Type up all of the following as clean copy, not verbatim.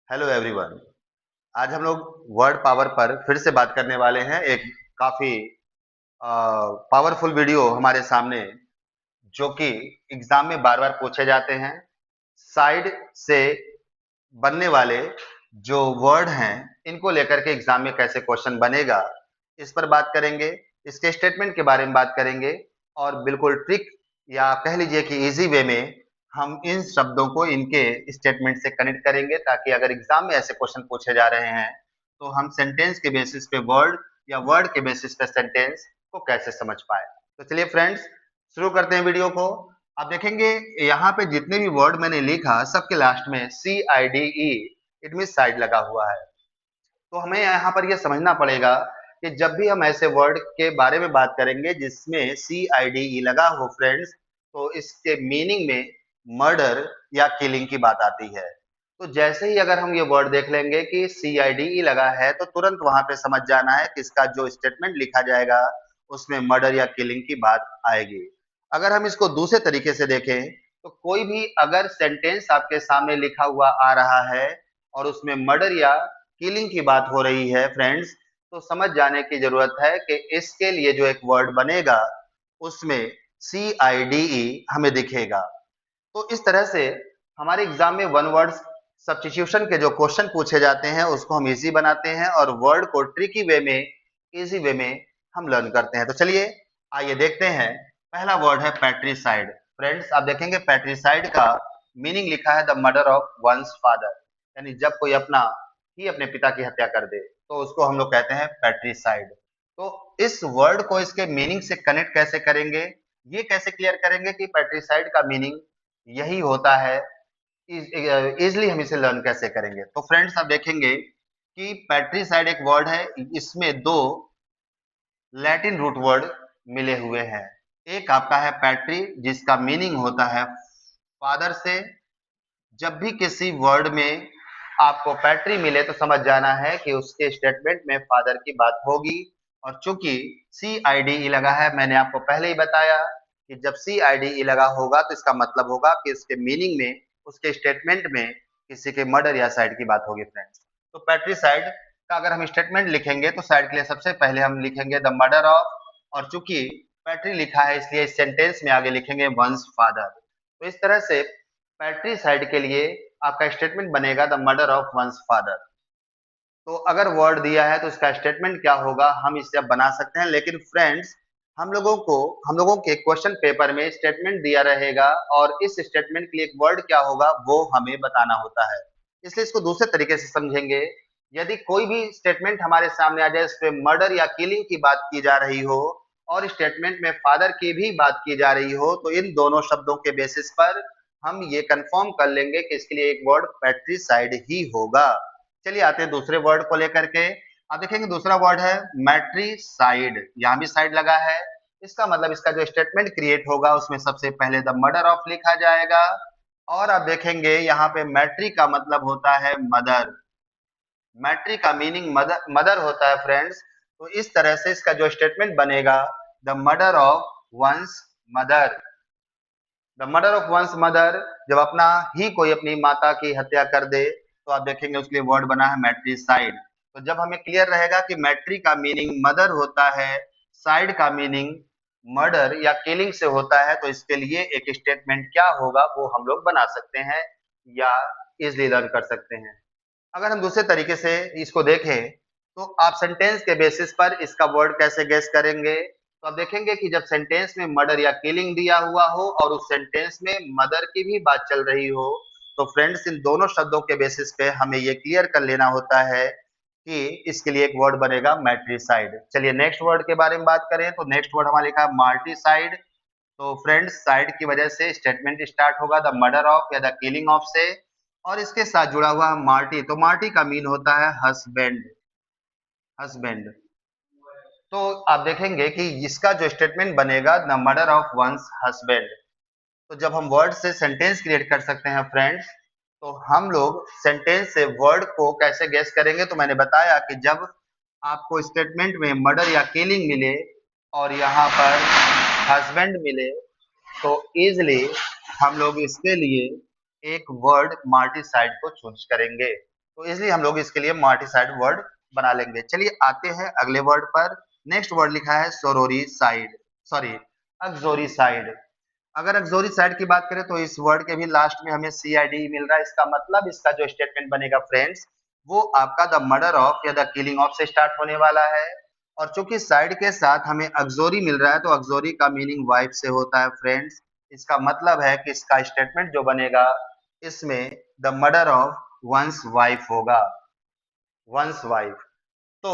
Hello everyone. आज हम लोग वर्ड पावर पर फिर से बात करने वाले हैं। एक काफी पावरफुल वीडियो हमारे सामने, जो कि एग्जाम में बार बार पूछे जाते हैं। साइड से बनने वाले जो वर्ड हैं, इनको लेकर के एग्जाम में कैसे क्वेश्चन बनेगा, इस पर बात करेंगे। इसके स्टेटमेंट के बारे में बात करेंगे और बिल्कुल ट्रिक या कह लीजिए कि इजी वे में हम इन शब्दों को इनके स्टेटमेंट से कनेक्ट करेंगे, ताकि अगर एग्जाम में ऐसे क्वेश्चन पूछे जा रहे हैं तो हम सेंटेंस के बेसिस पे वर्ड या वर्ड के बेसिस पे सेंटेंस को कैसे समझ पाए। तो चलिए फ्रेंड्स, शुरू करते हैं वीडियो को। आप देखेंगे यहाँ पे जितने भी वर्ड मैंने लिखा, सबके लास्ट में CIDE, इट मीन साइड लगा हुआ है। तो हमें यहाँ पर यह समझना पड़ेगा कि जब भी हम ऐसे वर्ड के बारे में बात करेंगे जिसमें CIDE लगा हो फ्रेंड्स, तो इसके मीनिंग में मर्डर या किलिंग की बात आती है। तो जैसे ही अगर हम ये वर्ड देख लेंगे कि CIDE लगा है, तो तुरंत वहां पे समझ जाना है कि इसका जो स्टेटमेंट लिखा जाएगा उसमें मर्डर या किलिंग की बात आएगी। अगर हम इसको दूसरे तरीके से देखें, तो कोई भी अगर सेंटेंस आपके सामने लिखा हुआ आ रहा है और उसमें मर्डर या किलिंग की बात हो रही है फ्रेंड्स, तो समझ जाने की जरूरत है कि इसके लिए जो एक वर्ड बनेगा उसमें CIDE हमें दिखेगा। तो इस तरह से हमारे एग्जाम में वन वर्ड सब्स्टिट्यूशन के जो क्वेश्चन पूछे जाते हैं उसको हम इजी बनाते हैं और वर्ड को ट्रिकी वे में, इजी वे में हम लर्न करते हैं। तो चलिए आइए देखते हैं। पहला वर्ड है पैट्रिसाइड। फ्रेंड्स, आप देखेंगे पैट्रिसाइड का मीनिंग लिखा है the murder of once father, यानी जब कोई अपने पिता की हत्या कर दे तो उसको हम लोग कहते हैं पैट्रिसाइड। तो इस वर्ड को इसके मीनिंग से कनेक्ट कैसे करेंगे, ये कैसे क्लियर करेंगे कि पैट्रिसाइड का मीनिंग यही होता है, इजली हम इसे लर्न कैसे करेंगे। तो फ्रेंड्स, आप देखेंगे कि पैट्रिसाइड एक वर्ड है, इसमें दो लैटिन रूट वर्ड मिले हुए हैं। एक आपका है पैट्री, जिसका मीनिंग होता है फादर से। जब भी किसी वर्ड में आपको पैट्री मिले तो समझ जाना है कि उसके स्टेटमेंट में फादर की बात होगी। और चूंकि CIDE लगा है, मैंने आपको पहले ही बताया कि जब CIDE लगा होगा तो इसका मतलब होगा कि उसके मीनिंग में, उसके स्टेटमेंट में किसी के मर्डर या साइड की बात होगी फ्रेंड्स। तो पैट्रिसाइड का अगर हम स्टेटमेंट लिखेंगे तो साइड के लिए सबसे पहले हम लिखेंगे द मर्डर ऑफ, और चूंकि पैट्री लिखा है इसलिए इस सेंटेंस में आगे लिखेंगे वंस फादर। तो इस तरह से पैट्रिसाइड के लिए आपका स्टेटमेंट बनेगा the murder of once father. तो अगर वर्ड दिया है तो इसका स्टेटमेंट क्या होगा, हम इसे अब बना सकते हैं। लेकिन फ्रेंड्स, हम लोगों के क्वेश्चन पेपर में स्टेटमेंट दिया रहेगा और इस स्टेटमेंट के लिए एक वर्ड क्या होगा वो हमें बताना होता है। इसलिए इसको दूसरे तरीके से समझेंगे। यदि कोई भी स्टेटमेंट हमारे सामने आ जाए, इस पे मर्डर या किलिंग की बात की जा रही हो और स्टेटमेंट में फादर की भी बात की जा रही हो, तो इन दोनों शब्दों के बेसिस पर हम ये कंफर्म कर लेंगे कि इसके लिए एक वर्ड पैट्रिसाइड ही होगा। चलिए आते हैं दूसरे वर्ड को लेकर के। आप देखेंगे दूसरा वर्ड है मैट्रिसाइड। यहाँ भी साइड लगा है। इसका मतलब इसका जो स्टेटमेंट क्रिएट होगा उसमें सबसे पहले द मर्डर ऑफ लिखा जाएगा। और आप देखेंगे यहाँ पे मैट्री का मतलब होता है मदर। मैट्री का मीनिंग मदर मदर होता है फ्रेंड्स। तो इस तरह से इसका जो स्टेटमेंट बनेगा the murder of one's mother. The murder of one's mother, जब कोई अपनी माता की हत्या कर दे तो आप देखेंगे उसके लिए वर्ड बना है मैट्रिसाइड। तो जब हमें क्लियर रहेगा कि मैट्री का मीनिंग मदर होता है, साइड का मीनिंग मर्डर या किलिंग से होता है, तो इसके लिए एक स्टेटमेंट क्या होगा वो हम लोग बना सकते हैं या इजली लर्न कर सकते हैं। अगर हम दूसरे तरीके से इसको देखें, तो आप सेंटेंस के बेसिस पर इसका वर्ड कैसे गेस करेंगे। तो आप देखेंगे कि जब सेंटेंस में मर्डर या किलिंग दिया हुआ हो और उस सेंटेंस में मदर की भी बात चल रही हो, तो फ्रेंड्स इन दोनों शब्दों के बेसिस पे हमें ये क्लियर कर लेना होता है कि इसके लिए एक वर्ड बनेगा मैट्रिसाइड। चलिए नेक्स्ट वर्ड के बारे में बात करें, तो नेक्स्ट वर्ड हमारा लिखा है मार्टिसाइड। तो फ्रेंड्स, साइड की वजह से स्टेटमेंट स्टार्ट होगा द मर्डर ऑफ या द किलिंग ऑफ से, और इसके साथ जुड़ा हुआ है मार्टी। तो मार्टी का मीन होता है हस्बैंड, हस्बैंड। तो आप देखेंगे कि इसका जो स्टेटमेंट बनेगा the murder of one's husband. तो जब हम वर्ड से सेंटेंस क्रिएट कर सकते हैं फ्रेंड्स, तो हम लोग सेंटेंस से वर्ड को कैसे गेस करेंगे। तो मैंने बताया कि जब आपको स्टेटमेंट में मर्डर या किलिंग मिले और यहाँ पर हस्बैंड मिले, तो इजली हम लोग इसके लिए एक वर्ड मार्टिसाइड को चूज करेंगे। तो इसलिए हम लोग इसके लिए मल्टीसाइड वर्ड बना लेंगे। चलिए आते हैं अगले वर्ड पर। नेक्स्ट वर्ड लिखा है सोरोरीसाइड, सॉरी अक्सोरिसाइड। अगर अक्सोरिसाइड की बात करें तो इस वर्ड के भी लास्ट में हमें सी आई डी मिल रहा है। इसका मतलब इसका जो स्टेटमेंट बनेगा फ्रेंड्स, वो आपका द मर्डर ऑफ या द किलिंग ऑफ से स्टार्ट होने वाला है। और चूंकि साइड के साथ हमें अक्सोरी मिल रहा है तो अक्सोरी का मीनिंग वाइफ से होता है फ्रेंड्स। इसका मतलब है कि इसका स्टेटमेंट जो बनेगा इसमें the murder of one's wife होगा, वंस वाइफ। तो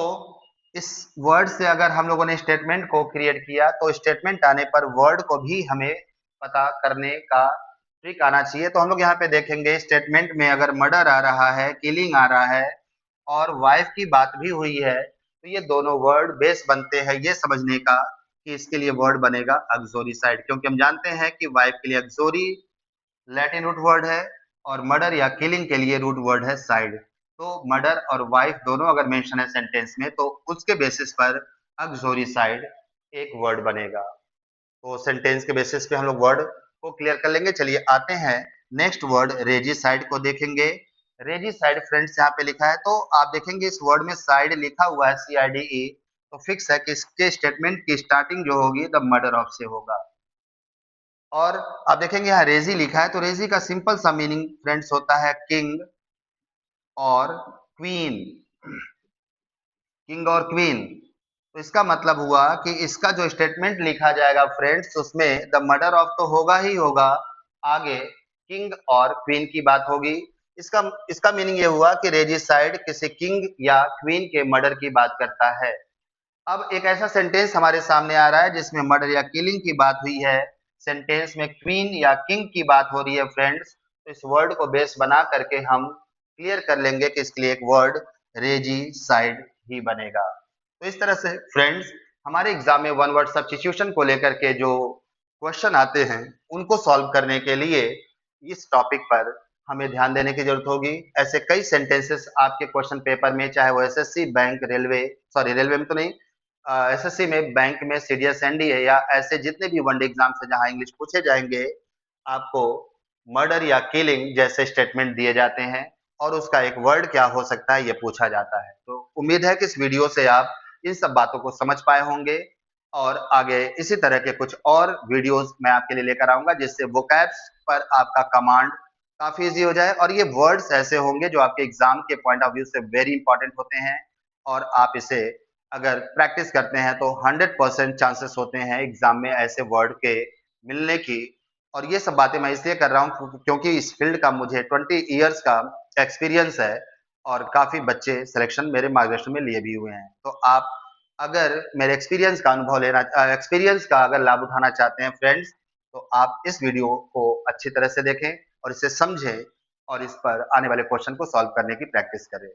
इस वर्ड से अगर हम लोगों ने स्टेटमेंट को क्रिएट किया तो स्टेटमेंट आने पर वर्ड को भी हमें पता करने का ट्रिक आना चाहिए। तो हम लोग यहाँ पे देखेंगे स्टेटमेंट में अगर मर्डर आ रहा है, किलिंग आ रहा है और वाइफ की बात भी हुई है तो ये दोनों वर्ड बेस बनते हैं ये समझने का कि इसके लिए वर्ड बनेगा अक्सोरिसाइड, क्योंकि हम जानते हैं कि वाइफ के लिए अक्सोरी लैटिन रूट वर्ड है और मर्डर या किलिंग के लिए रूट वर्ड है साइड। तो मर्डर और वाइफ दोनों अगर मेंशन है सेंटेंस में तो उसके बेसिस पर अक्सोरिसाइड एक वर्ड बनेगा। तो सेंटेंस के बेसिस पे हम लोग वर्ड को क्लियर कर लेंगे। चलिए आते हैं नेक्स्ट वर्ड रेजिसाइड को देखेंगे। रेजिसाइड फ्रेंड्स यहाँ पे लिखा है तो आप देखेंगे इस वर्ड में साइड लिखा हुआ है सी आई डी ई, तो फिक्स है कि इसके स्टेटमेंट की स्टार्टिंग जो होगी द मर्डर ऑफ से होगा। और आप देखेंगे यहाँ रेजी लिखा है तो रेजी का सिंपल सा मीनिंग फ्रेंड्स होता है किंग और क्वीन, किंग और क्वीन। तो इसका मतलब हुआ कि इसका जो स्टेटमेंट लिखा जाएगा फ्रेंड्स उसमें द मर्डर ऑफ तो होगा ही होगा, आगे किंग और क्वीन की बात होगी। इसका इसका मीनिंग ये हुआ कि रेजिसाइड किसी किंग या क्वीन के मर्डर की बात करता है। अब एक ऐसा सेंटेंस हमारे सामने आ रहा है जिसमें मर्डर या किलिंग की बात हुई है, सेंटेंस में क्वीन या किंग की बात हो रही है फ्रेंड्स, तो इस वर्ड को बेस बना करके हम क्लियर कर लेंगे कि इसके लिए एक वर्ड रेजिसाइड ही बनेगा। तो इस तरह से फ्रेंड्स हमारे एग्जाम में वन वर्ड सब्स्टिट्यूशन को लेकर के जो क्वेश्चन आते हैं उनको सॉल्व करने के लिए इस टॉपिक पर हमें ध्यान देने की जरूरत होगी। ऐसे कई सेंटेंसेस आपके क्वेश्चन पेपर में, चाहे वो SSC, bank, railway, sorry railway में तो नहीं, एसएससी में, बैंक में, सीडीएस, एनडीए या ऐसे जितने भी वनडे एग्जाम से जहां इंग्लिश पूछे जाएंगे, आपको मर्डर या किलिंग जैसे स्टेटमेंट दिए जाते हैं और उसका एक वर्ड क्या हो सकता है ये पूछा जाता है। तो उम्मीद है कि इस वीडियो से आप इन सब बातों को समझ पाए होंगे और आगे इसी तरह के कुछ और वीडियोस मैं आपके लिए लेकर आऊंगा जिससे वोकैब्स पर आपका कमांड काफी इजी हो जाए और ये वर्ड्स ऐसे होंगे जो आपके एग्जाम के पॉइंट ऑफ व्यू से वेरी इंपॉर्टेंट होते हैं और आप इसे अगर प्रैक्टिस करते हैं तो 100% चांसेस होते हैं एग्जाम में ऐसे वर्ड के मिलने की। और ये सब बातें मैं इसलिए कर रहा हूँ क्योंकि इस फील्ड का मुझे 20 इयर्स का एक्सपीरियंस है और काफी बच्चे सिलेक्शन मेरे मार्गदर्शन में लिए भी हुए हैं। तो आप अगर मेरे एक्सपीरियंस का अनुभव लेना, एक्सपीरियंस का अगर लाभ उठाना चाहते हैं फ्रेंड्स, तो आप इस वीडियो को अच्छी तरह से देखें और इसे समझें और इस पर आने वाले क्वेश्चन को सॉल्व करने की प्रैक्टिस करें।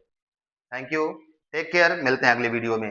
थैंक यू, टेक केयर, मिलते हैं अगली वीडियो में।